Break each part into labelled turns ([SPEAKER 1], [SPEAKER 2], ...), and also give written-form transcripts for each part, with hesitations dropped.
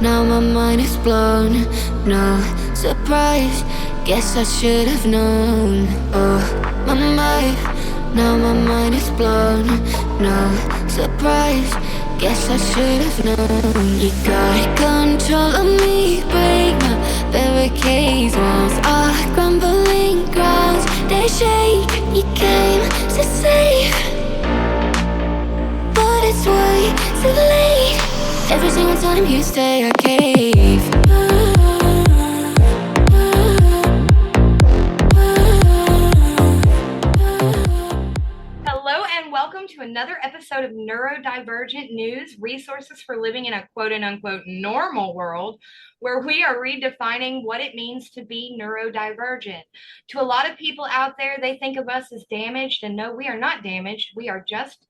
[SPEAKER 1] now my mind is blown. No surprise, guess I should have known. Oh, my mind, now my mind is blown. No surprise, guess I should have known. You got control of me, break my barricades. Walls are crumbling, grounds they shake. You came to save, but it's way too late. Every single time you stay, I cave.
[SPEAKER 2] Hello and welcome to another episode of Neurodivergent News, resources for living in a quote and unquote normal world, where we are redefining what it means to be neurodivergent. To a lot of people out there, they think of us as damaged, and no, we are not damaged. We are just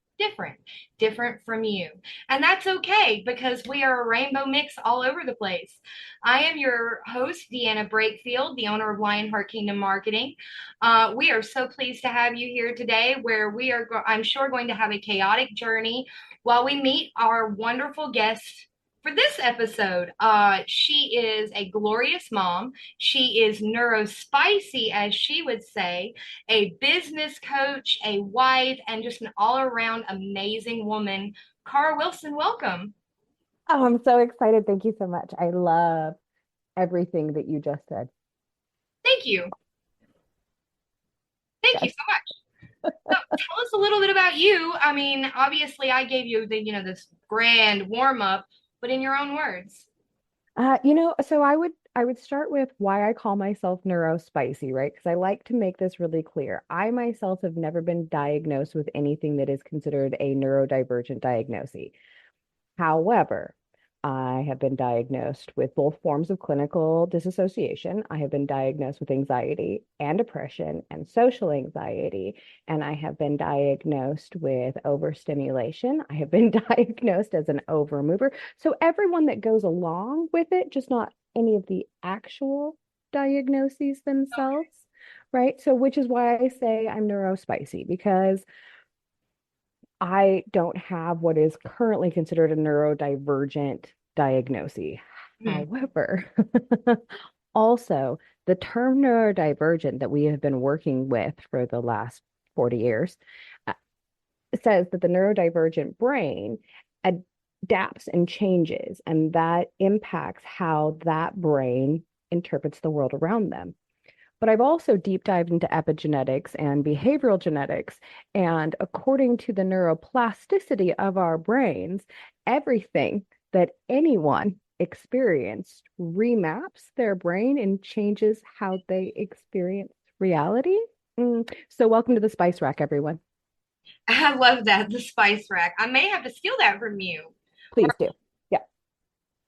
[SPEAKER 2] different from you. And that's okay because we are a rainbow mix all over the place. I am your host, Deanna Brakefield, the owner of Lionheart Kingdom Marketing. We are so pleased to have you here today, where we are, I'm sure, going to have a chaotic journey while we meet our wonderful guest for this episode. She is a glorious mom. She is neurospicy, as she would say, a business coach, a wife, and just an all-around amazing woman. Cara Wilson, welcome.
[SPEAKER 3] Oh, I'm so excited. Thank you so much. I love everything that you just said.
[SPEAKER 2] Thank you. Thank you
[SPEAKER 3] Yes.
[SPEAKER 2] so much. So tell us a little bit about you. I mean, obviously, I gave you this grand warm up, but in your own words.
[SPEAKER 3] So I would start with why I call myself neurospicy, right? Because I like to make this really clear. I myself have never been diagnosed with anything that is considered a neurodivergent diagnosis. However, I have been diagnosed with both forms of clinical disassociation. I have been diagnosed with anxiety and depression and social anxiety. And I have been diagnosed with overstimulation. I have been diagnosed as an overmover. So everyone that goes along with it, just not any of the actual diagnoses themselves, right? So, which is why I say I'm neurospicy, because I don't have what is currently considered a neurodivergent diagnosis.
[SPEAKER 2] Hmm.
[SPEAKER 3] However, also the term neurodivergent that we have been working with for the last 40 years uh, says that the neurodivergent brain adapts and changes, and that impacts how that brain interprets the world around them. But I've also deep dived into epigenetics and behavioral genetics. And according to the neuroplasticity of our brains, everything that anyone experienced remaps their brain and changes how they experience reality. So, welcome to the Spice Rack, everyone.
[SPEAKER 2] I love that, the spice rack. I may have to steal that from you.
[SPEAKER 3] Please do. Yeah.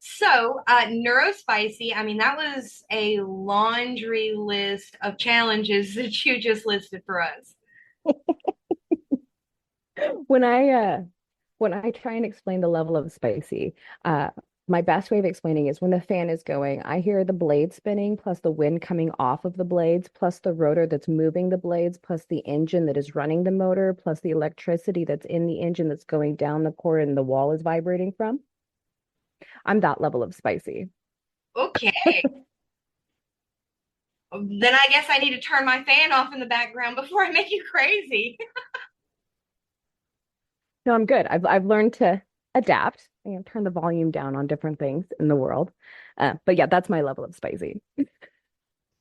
[SPEAKER 2] So, Neurospicy, I mean, that was a laundry list of challenges that you just listed for us.
[SPEAKER 3] When I uh when I try and explain the level of spicy, my best way of explaining is when the fan is going, I hear the blade spinning, plus the wind coming off of the blades, plus the rotor that's moving the blades, plus the engine that is running the motor, plus the electricity that's in the engine that's going down the cord and the wall is vibrating from. I'm that level of spicy.
[SPEAKER 2] Okay. Then I guess I need to turn my fan off in the background before I make you crazy.
[SPEAKER 3] No, I'm good. I've learned to adapt and turn the volume down on different things in the world. But yeah, that's my level of spicy.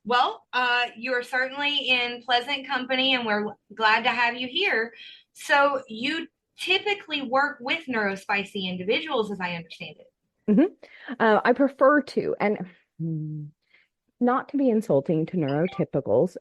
[SPEAKER 2] Well, you're certainly in pleasant company, and we're glad to have you here. So, you typically work with neurospicy individuals, as I understand it.
[SPEAKER 3] hmm I prefer to, and not to be insulting to neurotypicals,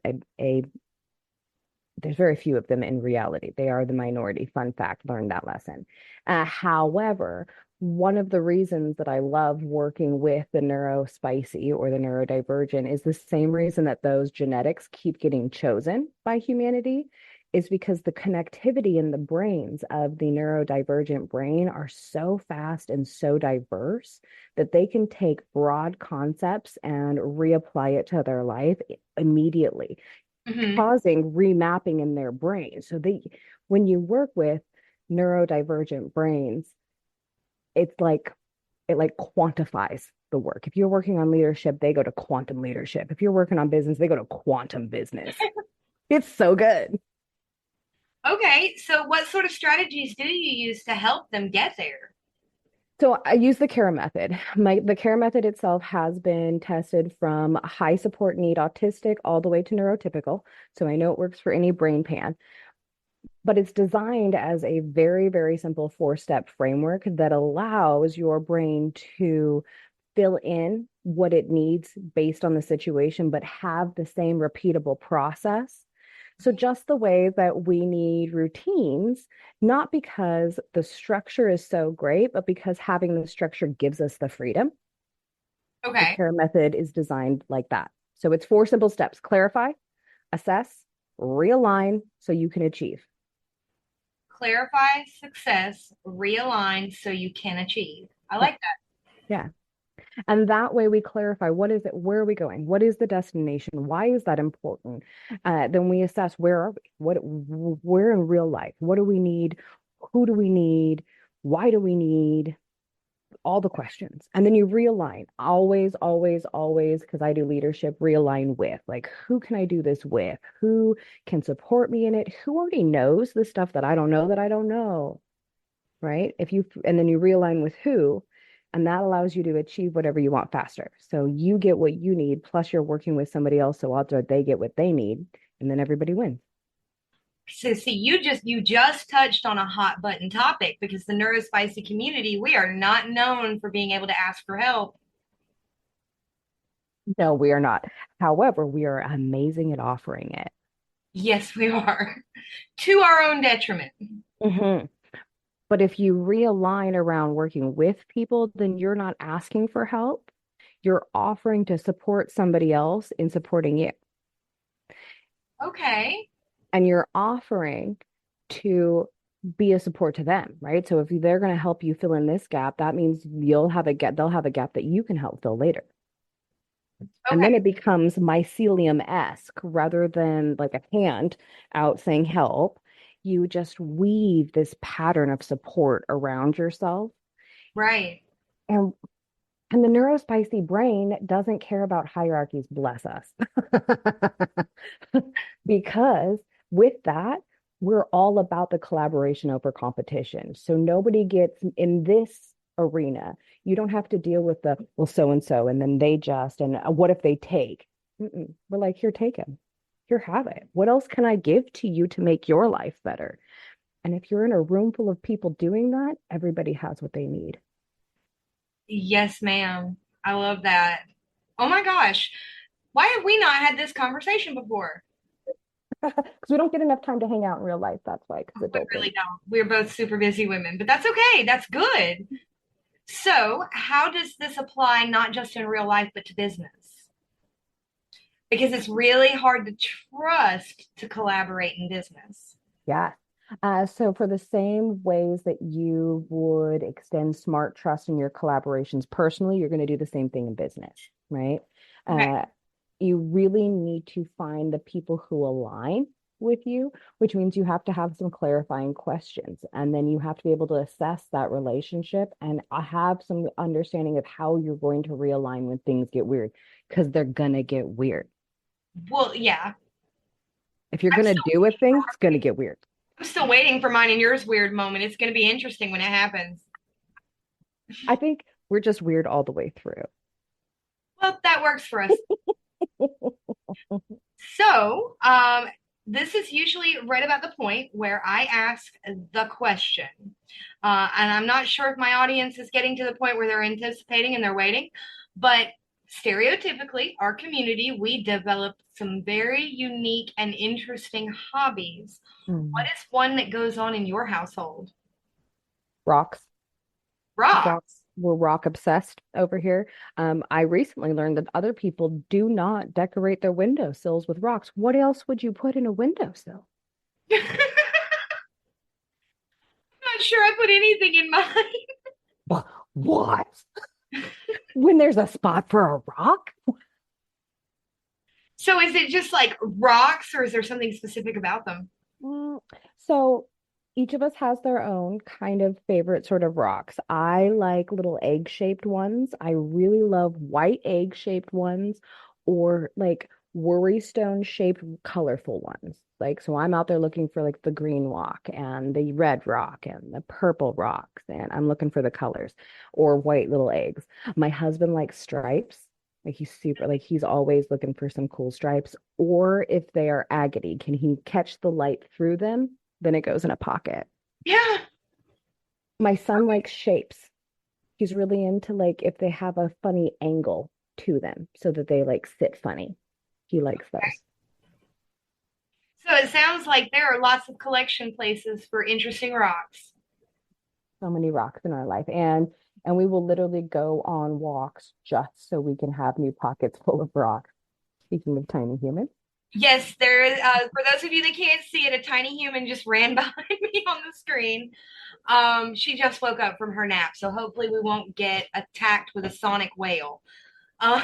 [SPEAKER 3] there's very few of them in reality. They are the minority. Fun fact, learned that lesson. However, one of the reasons that I love working with the neurospicy or the neurodivergent is the same reason that those genetics keep getting chosen by humanity, is because the connectivity in the brains of the neurodivergent brain are so fast and so diverse that they can take broad concepts and reapply it to their life immediately,
[SPEAKER 2] Hmm.
[SPEAKER 3] causing remapping in their brain. So when you work with neurodivergent brains, it's like it like quantifies the work. If you're working on leadership, they go to quantum leadership. If you're working on business, they go to quantum business. It's so good.
[SPEAKER 2] Okay, so what sort of strategies do you use to help them get there?
[SPEAKER 3] So I use the Cara method. The Cara method itself has been tested from high support need autistic all the way to neurotypical. So I know it works for any brain pan, but it's designed as a very, very simple four-step framework that allows your brain to fill in what it needs based on the situation, but have the same repeatable process. So just the way that we need routines, not because the structure is so great, but because having the structure gives us the freedom. The
[SPEAKER 2] Okay,
[SPEAKER 3] CARE method is designed like that. So it's four simple steps: clarify, assess, realign so you can achieve.
[SPEAKER 2] clarify, success, realign so you can achieve. I
[SPEAKER 3] Yeah.
[SPEAKER 2] like that.
[SPEAKER 3] Yeah. And that way we clarify, what is it? Where are we going? What is the destination? Why is that important? Then we assess, where are we? Where in real life? What do we need? Who do we need? Why do we need? All the questions. And then you realign. Always, always, always, because I do leadership, realign with, like, who can I do this with? Who can support me in it? Who already knows the stuff that I don't know that I don't know? Right? And then you realign with who, and that allows you to achieve whatever you want faster. So you get what you need, plus you're working with somebody else, so odds are they get what they need, and then everybody wins.
[SPEAKER 2] So see, you just touched on a hot button topic because the Neurospicy community, we are not known for being able to ask for help.
[SPEAKER 3] No, we are not. However, we are amazing at offering it.
[SPEAKER 2] Yes, we are. To our own detriment.
[SPEAKER 3] Mhm. But if you realign around working with people, then you're not asking for help. You're offering to support somebody else in supporting you.
[SPEAKER 2] Okay.
[SPEAKER 3] And you're offering to be a support to them, right? So if they're going to help you fill in this gap, that means they'll have a gap that you can help fill later. And then
[SPEAKER 2] Okay.
[SPEAKER 3] it becomes mycelium-esque rather than like a hand out saying help. You just weave this pattern of support around yourself.
[SPEAKER 2] Right.
[SPEAKER 3] And And the neurospicy brain doesn't care about hierarchies, bless us. Because with that, we're all about the collaboration over competition. So nobody gets in this arena. You don't have to deal with the, well, so and so, and then they just, and what if they take? We're like, here, take it. Here, have it. What else can I give to you to make your life better? And if you're in a room full of people doing that, everybody has what they need.
[SPEAKER 2] Yes, ma'am. I love that. Oh my gosh. Why have we not had this conversation before?
[SPEAKER 3] Because we don't get enough time to hang out in real life. That's why, because
[SPEAKER 2] We
[SPEAKER 3] adulting.
[SPEAKER 2] really don't. We're both super busy women, but that's okay. That's good. So, how does this apply not just in real life, but to business? Because it's really hard to trust to collaborate in business.
[SPEAKER 3] Yeah. So for the same ways that you would extend smart trust in your collaborations personally, you're going to do the same thing in business, right?
[SPEAKER 2] Okay.
[SPEAKER 3] Uh, you really need to find the people who align with you, which means you have to have some clarifying questions. And then you have to be able to assess that relationship and have some understanding of how you're going to realign when things get weird, because they're going to get weird.
[SPEAKER 2] Well, yeah.
[SPEAKER 3] If you're
[SPEAKER 2] I'm
[SPEAKER 3] going to
[SPEAKER 2] still
[SPEAKER 3] do a thing, it's going to get weird.
[SPEAKER 2] I'm still waiting for mine and yours weird moment. It's going to be interesting when it happens.
[SPEAKER 3] I think we're just weird all the way through.
[SPEAKER 2] Well, that works for us. So, this is usually right about the point where I ask the question. And I'm not sure if my audience is getting to the point where they're anticipating and they're waiting, but stereotypically, our community, we develop some very unique and interesting hobbies. What
[SPEAKER 3] Mm.
[SPEAKER 2] is one that goes on in your household?
[SPEAKER 3] Rocks.
[SPEAKER 2] Rock.
[SPEAKER 3] Rocks. We're rock obsessed over here. I recently learned that other people do not decorate their windowsills with rocks. What else would you put in a windowsill?
[SPEAKER 2] I'm not sure I put anything in mine.
[SPEAKER 3] What? When there's a spot for a rock?
[SPEAKER 2] So is it just like rocks or is there something specific about them?
[SPEAKER 3] Mm, So, each of us has their own kind of favorite sort of rocks. I like little egg-shaped ones. I really love white egg-shaped ones or like worrystone shaped colorful ones. Like, so I'm out there looking for like the green rock and the red rock and the purple rocks, and I'm looking for the colors or white little eggs. My husband likes stripes. Like he's super, like he's always looking for some cool stripes. Or if they are agate, can he catch the light through them? Then it goes in a pocket.
[SPEAKER 2] Yeah.
[SPEAKER 3] My son likes shapes. He's really into like if they have a funny angle to them so that they like sit funny. He likes those.
[SPEAKER 2] So it sounds like there are lots of collection places for interesting rocks.
[SPEAKER 3] So many rocks in our life. And we will literally go on walks just so we can have new pockets full of rocks. Speaking of tiny humans.
[SPEAKER 2] Yes, there is. For those of you that can't see it, a tiny human just ran behind me on the screen. She just woke up from her nap, so hopefully we won't get attacked with a sonic whale. Um,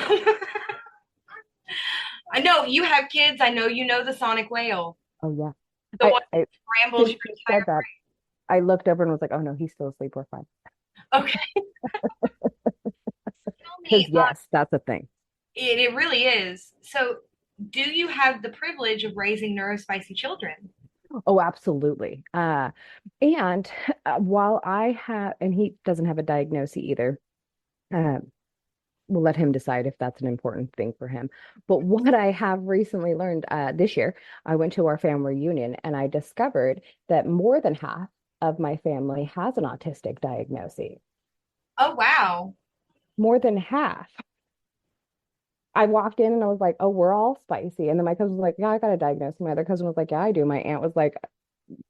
[SPEAKER 2] I know you have kids. I know you know the sonic whale,
[SPEAKER 3] Oh yeah.
[SPEAKER 2] the one that
[SPEAKER 3] As
[SPEAKER 2] rambles
[SPEAKER 3] soon as
[SPEAKER 2] your
[SPEAKER 3] he said
[SPEAKER 2] entire
[SPEAKER 3] that, I looked over and was like, oh no, he's still asleep. We're fine.
[SPEAKER 2] brain. Okay, tell
[SPEAKER 3] Because
[SPEAKER 2] me,
[SPEAKER 3] yes, that's a thing.
[SPEAKER 2] it really is. So, do you have the privilege of raising neurospicy children?
[SPEAKER 3] Oh, absolutely. And while I have, and he doesn't have a diagnosis either, um, we'll let him decide if that's an important thing for him. But what I have recently learned this year, I went to our family reunion and I discovered that more than half of my family has an autistic diagnosis.
[SPEAKER 2] Oh wow.
[SPEAKER 3] More than half. I walked in and I was like, oh, we're all spicy. And then my cousin was like, yeah, I got a diagnosis. My other cousin was like, yeah, I do. My aunt was like,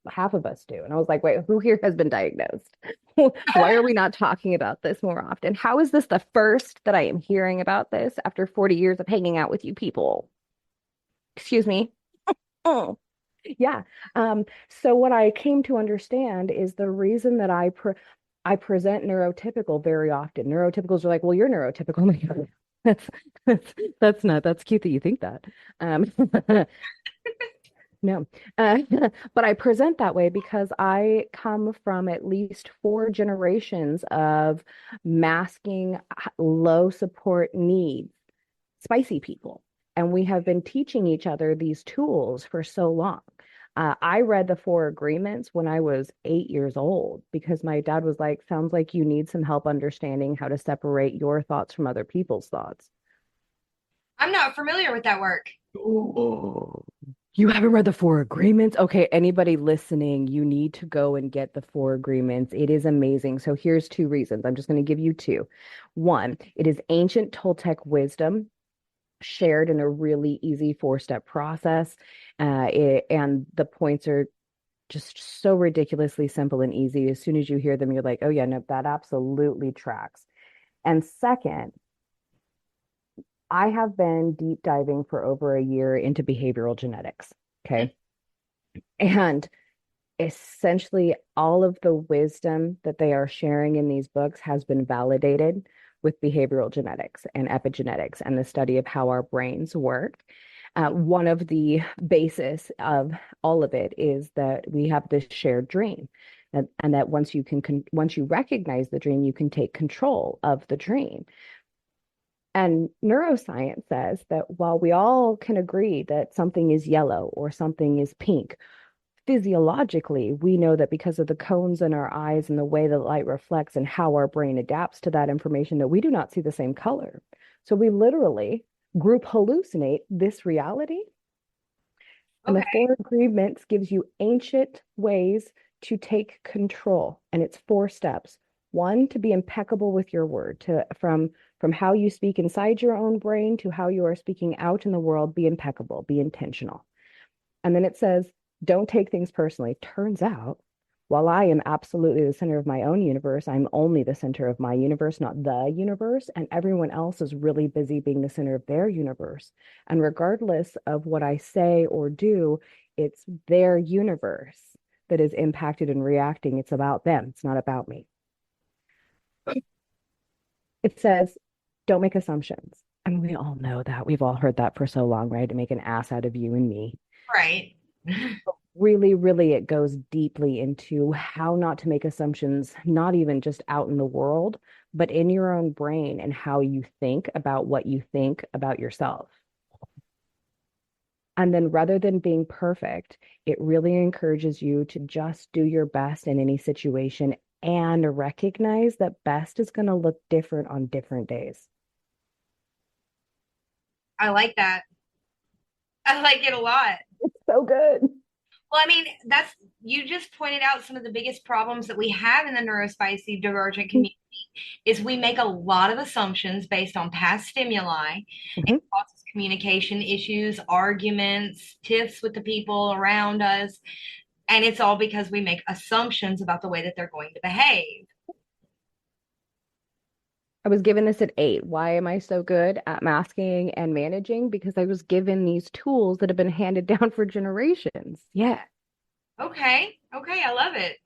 [SPEAKER 3] half of us do. And I was like, wait, who here has been diagnosed? Why are we not talking about this more often? How is this the first that I am hearing about this after 40 years of hanging out with you people? Excuse me. Oh, yeah. So what I came to understand is the reason that I present neurotypical very often. Neurotypicals are like, well, you're neurotypical. I'm like, that's that's cute that you think that. Um, No, uh, but I present that way because I come from at least four generations of masking low support needs, spicy people. And we have been teaching each other these tools for so long. I read the Four Agreements when I was 8 years old because my dad was like, sounds like you need some help understanding how to separate your thoughts from other people's thoughts.
[SPEAKER 2] I'm not familiar with that work.
[SPEAKER 3] Oh, you haven't read the Four Agreements? Okay, anybody listening, you need to go and get the Four Agreements. It is amazing. So here's two reasons. I'm just going to give you two. One, it is ancient Toltec wisdom shared in a really easy four-step process. And the points are just so ridiculously simple and easy. As soon as you hear them, you're like, oh yeah, no, that absolutely tracks. And second, I have been deep diving for over a year into behavioral genetics. Okay. And essentially, all of the wisdom that they are sharing in these books has been validated with behavioral genetics and epigenetics and the study of how our brains work. One of the basis of all of it is that we have this shared dream. And that once you recognize the dream, you can take control of the dream. And neuroscience says that while we all can agree that something is yellow or something is pink, physiologically, we know that because of the cones in our eyes and the way the light reflects and how our brain adapts to that information, that we do not see the same color. So we literally group hallucinate this reality. And the
[SPEAKER 2] Okay.
[SPEAKER 3] Four Agreements gives you ancient ways to take control. And it's four steps. One, to be impeccable with your word, from how you speak inside your own brain to how you are speaking out in the world, be impeccable, be intentional. And then it says, don't take things personally. Turns out, while I am absolutely the center of my own universe, I'm only the center of my universe, not the universe. And everyone else is really busy being the center of their universe. And regardless of what I say or do, it's their universe that is impacted and reacting. It's about them. It's not about me. It says, don't make assumptions. I mean, we all know that. We've all heard that for so long, right? To make an ass out of you and me.
[SPEAKER 2] Right.
[SPEAKER 3] really, really, it goes deeply into how not to make assumptions, not even just out in the world, but in your own brain and how you think about what you think about yourself. And then rather than being perfect, it really encourages you to just do your best in any situation and recognize that best is going to look different on different days.
[SPEAKER 2] I like that. I like it a lot.
[SPEAKER 3] So good.
[SPEAKER 2] Well, I mean, that's you just pointed out some of the biggest problems that we have in the neurospicy divergent community is we make a lot of assumptions based on past stimuli and
[SPEAKER 3] Mhm.
[SPEAKER 2] causes communication issues, arguments, tiffs with the people around us. And it's all because we make assumptions about the way that they're going to behave.
[SPEAKER 3] I was given this at 8. Why am I so good at masking and managing? Because I was given these tools that have been handed down for generations. Yeah.
[SPEAKER 2] Okay. Okay. I love it.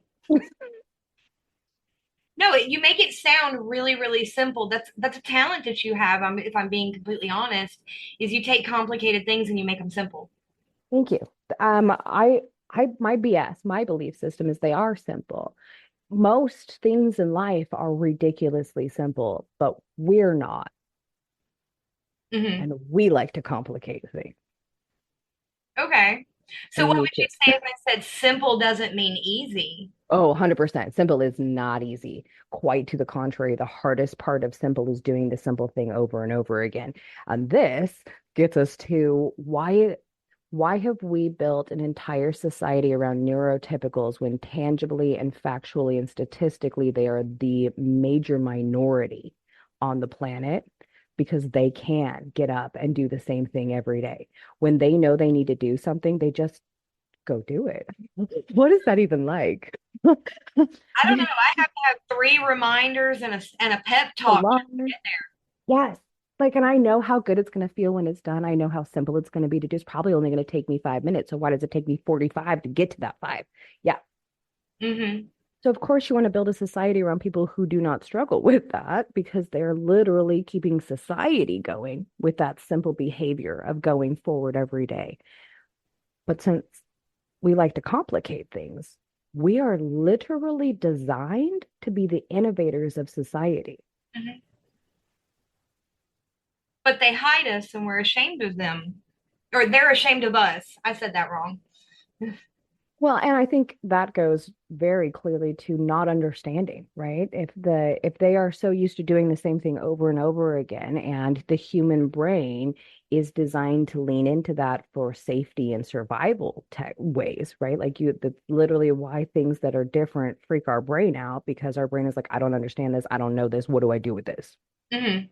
[SPEAKER 2] No, you make it sound really, really simple. That's a talent that you have. If I'm being completely honest, is you take complicated things and you make them simple.
[SPEAKER 3] Thank you. My BS, my belief system is they are simple. Most things in life are ridiculously simple, but we're not.
[SPEAKER 2] Hmm.
[SPEAKER 3] And we like to complicate things.
[SPEAKER 2] Okay. So
[SPEAKER 3] And
[SPEAKER 2] what
[SPEAKER 3] me
[SPEAKER 2] would
[SPEAKER 3] too.
[SPEAKER 2] you say if I said simple doesn't mean easy?
[SPEAKER 3] Oh, 100%. Simple is not easy. Quite to the contrary, the hardest part of simple is doing the simple thing over and over again. And this gets us to why have we built an entire society around neurotypicals when tangibly and factually and statistically they are the major minority on the planet? Because they can get up and do the same thing every day. When they know they need to do something, they just go do it. What is that even like?
[SPEAKER 2] I don't know. I have to have three reminders and a pep talk
[SPEAKER 3] Alarm.
[SPEAKER 2] to get
[SPEAKER 3] Yes. Like, and I know how good it's going to feel when it's done. I know how simple it's going to be to do. It's probably only going to take me 5 minutes. So why does it take me 45 to get to that five? Yeah.
[SPEAKER 2] there. Hmm.
[SPEAKER 3] So of course you want to build a society around people who do not struggle with that because they're literally keeping society going with that simple behavior of going forward every day. But since we like to complicate things, we are literally designed to be the innovators of society.
[SPEAKER 2] Hmm. But they hide us and we're ashamed of them. Or they're ashamed of us. I said that wrong.
[SPEAKER 3] Well, and I think that goes very clearly to not understanding, right? If they are so used to doing the same thing over and over again, and the human brain is designed to lean into that for safety and survival tech ways, right? Like that's literally why things that are different freak our brain out because our brain is like, I don't understand this, I don't know this, what do I do with this?
[SPEAKER 2] Hmm.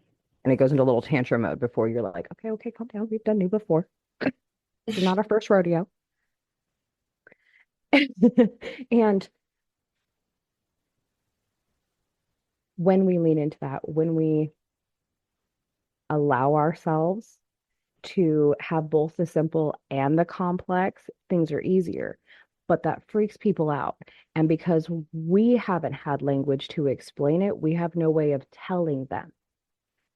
[SPEAKER 3] And it goes into a little tantrum mode before you're like, okay, okay, calm down. We've done new before. This is not our first rodeo. And when we lean into that, when we allow ourselves to have both the simple and the complex, things are easier. But that freaks people out. And because we haven't had language to explain it, we have no way of telling them.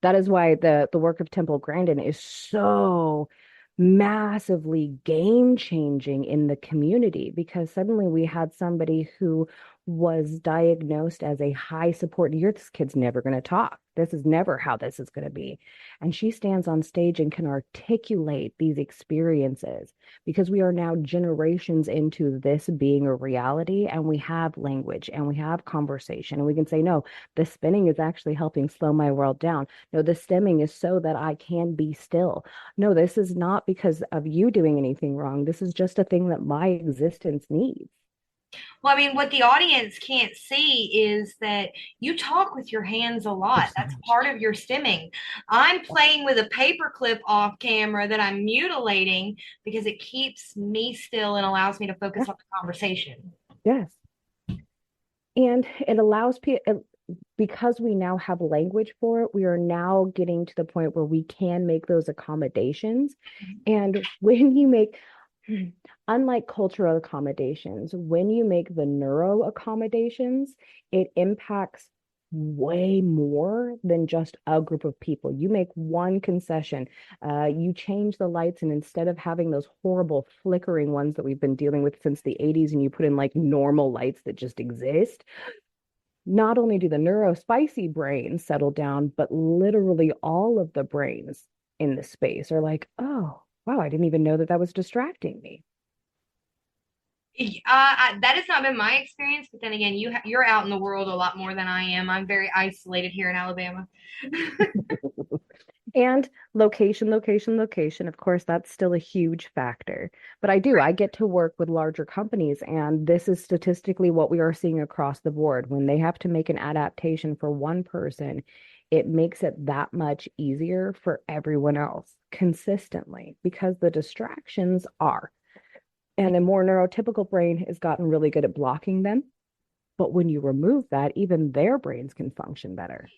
[SPEAKER 3] That is why the work of Temple Grandin is so massively game changing in the community because suddenly we had somebody who was diagnosed as a high support. This kid's never going to talk. This is never how this is going to be. And she stands on stage and can articulate these experiences because we are now generations into this being a reality and we have language and we have conversation and we can say, no, the spinning is actually helping slow my world down. No, the stemming is so that I can be still. No, this is not because of you doing anything wrong. This is just a thing that my existence needs.
[SPEAKER 2] Well, I mean, what the audience can't see is that you talk with your hands a
[SPEAKER 3] Oh,
[SPEAKER 2] lot.
[SPEAKER 3] so
[SPEAKER 2] That's
[SPEAKER 3] much.
[SPEAKER 2] part of your stimming. I'm playing with a paperclip off camera that I'm mutilating because it keeps me still and allows me to
[SPEAKER 3] Yeah,
[SPEAKER 2] focus on the conversation.
[SPEAKER 3] yes. And it allows people, because we now have language for it, we are now getting to the point where we can make those accommodations. And when you make, unlike cultural accommodations, when you make the neuro accommodations, it impacts way more than just a group of people. You make one concession, you change the lights, and instead of having those horrible flickering ones that we've been dealing with since the 80s, and you put in like normal lights that just exist, not only do the neurospicy brains settle down, but literally all of the brains in the space are like, oh, wow, I didn't even know that that was distracting me.
[SPEAKER 2] That has not been my experience, but then again, you're out in the world a lot more than I am. I'm very isolated here in Alabama.
[SPEAKER 3] And location, location, location. Of course, that's still a huge factor. But I get to work with larger companies, and this is statistically what we are seeing across the board. When they have to make an adaptation for one person, it makes it that much easier for everyone else consistently because the distractions are. And a more neurotypical brain has gotten really good at blocking them. But when you remove that, even their brains can function better.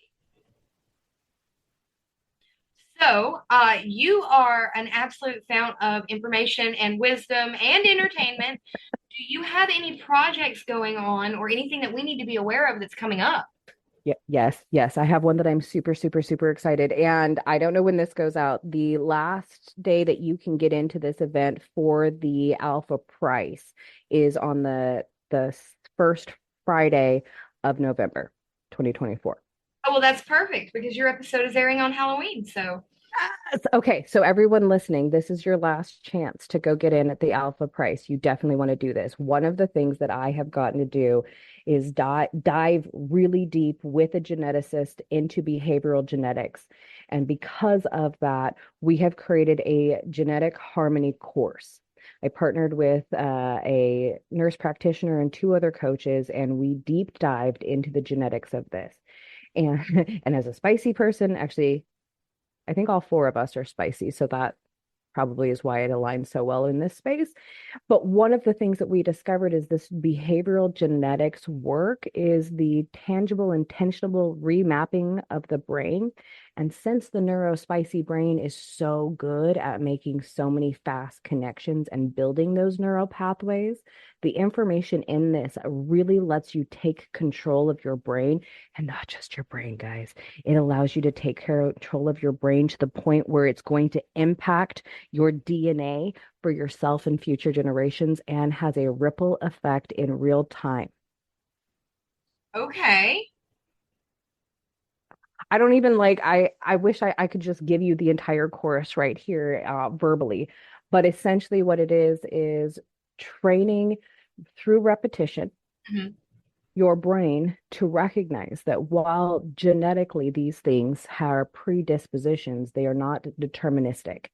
[SPEAKER 2] So, you are an absolute fount of information and wisdom and entertainment. Do you have any projects going on or anything that we need to be aware of that's coming up?
[SPEAKER 3] Yeah, yes, yes. I have one that I'm super, super, super excited. And I don't know when this goes out. The last day that you can get into this event for the Alpha price is on the first Friday of November, 2024.
[SPEAKER 2] Oh, well, that's perfect because your episode is airing on Halloween. So,
[SPEAKER 3] Okay, so everyone listening, this is your last chance to go get in at the Alpha price. You definitely want to do this. One of the things that I have gotten to do is dive really deep with a geneticist into behavioral genetics. And because of that, we have created a genetic harmony course. I partnered with a nurse practitioner and two other coaches, and we deep dived into the genetics of this. And and as a spicy person, actually, I think all four of us are spicy, so that probably is why it aligns so well in this space. But one of the things that we discovered is this behavioral genetics work is the tangible, intentional remapping of the brain. And since the neurospicy brain is so good at making so many fast connections and building those neural pathways, the information in this really lets you take control of your brain, and not just your brain, guys. It allows you to take control of your brain to the point where it's going to impact your DNA for yourself and future generations and has a ripple effect in real time.
[SPEAKER 2] okay.
[SPEAKER 3] I don't even like I wish I could just give you the entire course right here verbally, but essentially what it is training through repetition
[SPEAKER 2] Mhm.
[SPEAKER 3] your brain to recognize that while genetically these things are predispositions, they are not deterministic.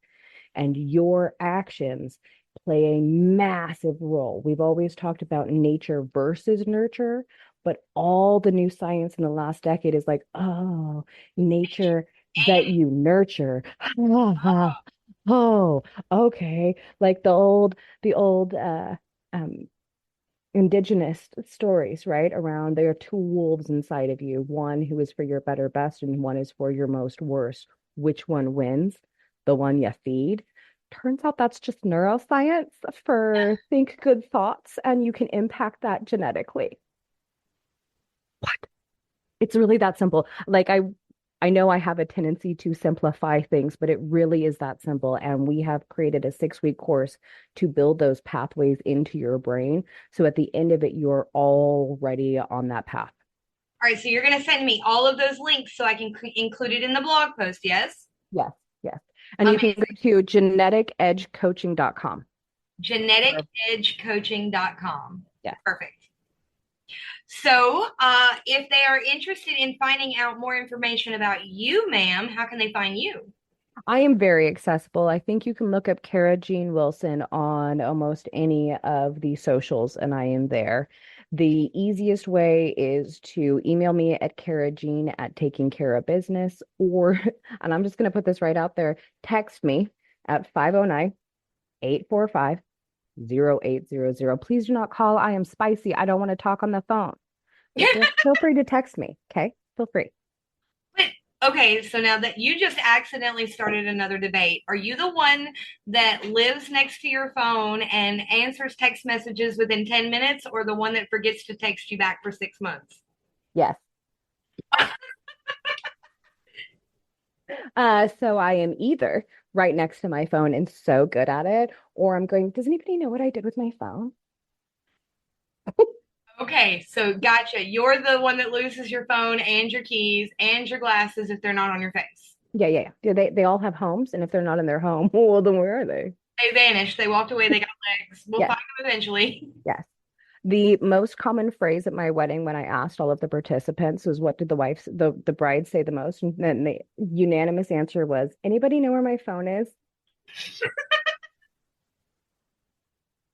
[SPEAKER 3] And your actions play a massive role. We've always talked about nature versus nurture, but all the new science in the last decade is like, oh, nature that you nurture. Oh, okay. Like the old um indigenous stories, right? Around there are two wolves inside of you, one who is for your better best and one is for your most worst. Which one wins? The one you feed. Turns out that's just neuroscience for think good thoughts, and you can impact that genetically. What? It's really that simple. Like I know I have a tendency to simplify things, but it really is that simple. And we have created a 6-week course to build those pathways into your brain. So at the end of it, you're already on that path.
[SPEAKER 2] All right. So, you're going to send me all of those links so I can include it in the blog post. Yes.
[SPEAKER 3] Yes, yes. And you can go
[SPEAKER 2] Amazing.
[SPEAKER 3] to geneticedgecoaching.com.
[SPEAKER 2] GeneticEdgeCoaching.com.
[SPEAKER 3] Yes.
[SPEAKER 2] Perfect. So, if they are interested in finding out more information about you, ma'am, how can they find you?
[SPEAKER 3] I am very accessible. I think you can look up Cara Jean Wilson on almost any of the socials, and I am there. The easiest way is to email me at Jean at Taking Care of Business, or, and I'm just going to put this right out there, text me at 509-845-0800. Please do not call. I am spicy. I don't want to talk on the phone. But feel free to text me. Okay. Feel free.
[SPEAKER 2] But okay, so now that you just accidentally started another debate, are you the one that lives next to your phone and answers text messages within 10 minutes, or the one that forgets to text you back for 6 months?
[SPEAKER 3] Yes. So I am either right next to my phone and so good at it, or I'm going, does anybody know what I did with my phone?
[SPEAKER 2] Okay, so gotcha. You're the one that loses your phone and your keys and your glasses if they're not on your face.
[SPEAKER 3] Yeah, yeah, yeah. They all have homes, and if they're not in their home, well, then where are they?
[SPEAKER 2] They vanished. They walked away. They got legs. We'll
[SPEAKER 3] Yes,
[SPEAKER 2] find them eventually.
[SPEAKER 3] yes. The most common phrase at my wedding when I asked all of the participants was, what did the bride say the most? And then the unanimous answer was, anybody know where my phone is?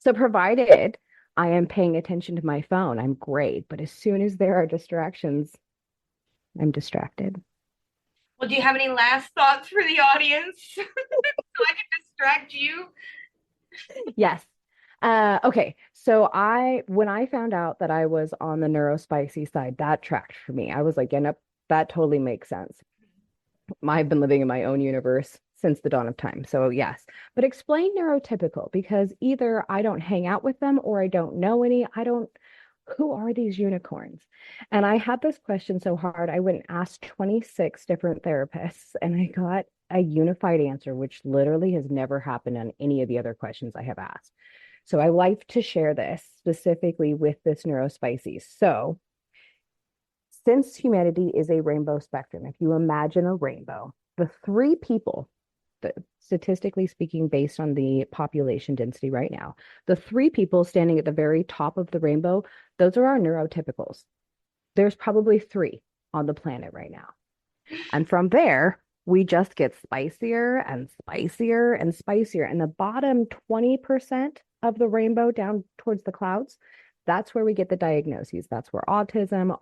[SPEAKER 3] So provided I am paying attention to my phone, I'm great. But as soon as there are distractions, I'm distracted.
[SPEAKER 2] Well, do you have any last thoughts for the audience so I can distract you?
[SPEAKER 3] Yes. Okay. So when I found out that I was on the neurospicy side, that tracked for me. I was like, yeah, nope, that totally makes sense. I've been living in my own universe since the dawn of time. So yes, but explain neurotypical because either I don't hang out with them or I don't know any. Who are these unicorns? And I had this question so hard, I went and asked 26 different therapists and I got a unified answer, which literally has never happened on any of the other questions I have asked. So I like to share this specifically with this neurospicy. So since humanity is a rainbow spectrum, if you imagine a rainbow, the three people, statistically speaking, based on the population density right now, the three people standing at the very top of the rainbow, those are our neurotypicals. There's probably three on the planet right now. And from there, we just get spicier and spicier and spicier. And the bottom 20% of the rainbow down towards the clouds, that's where we get the diagnoses. That's where autism,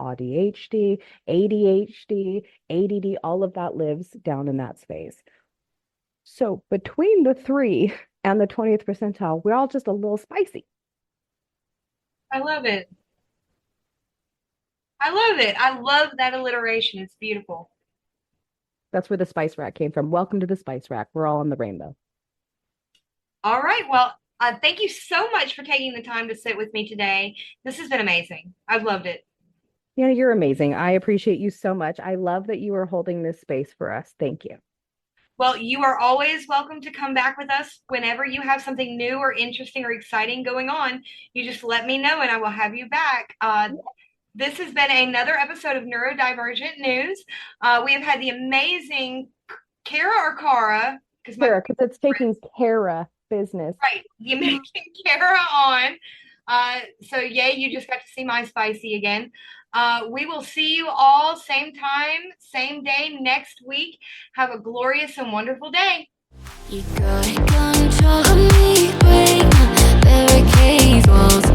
[SPEAKER 3] ADHD, ADD, all of that lives down in that space. So between the three and the 20th percentile, we're all just a little spicy.
[SPEAKER 2] I love it. I love it. I love that alliteration. It's beautiful.
[SPEAKER 3] That's where the spice rack came from. Welcome to the spice rack. We're all on the rainbow.
[SPEAKER 2] All right. Well, thank you so much for taking the time to sit with me today. This has been amazing. I've loved it.
[SPEAKER 3] Yeah, you're amazing. I appreciate you so much. I love that you are holding this space for us. Thank you.
[SPEAKER 2] Well, you are always welcome to come back with us whenever you have something new or interesting or exciting going on. You just let me know and I will have you back. This has been another episode of Neurodivergent News. We have had the amazing Cara,
[SPEAKER 3] because it's taking Cara business.
[SPEAKER 2] Right, the amazing Cara on. So yay, you just got to see my spicy again. We will see you all same time, same day next week. Have a glorious and wonderful day.
[SPEAKER 1] You got control of me, break my barricades, walls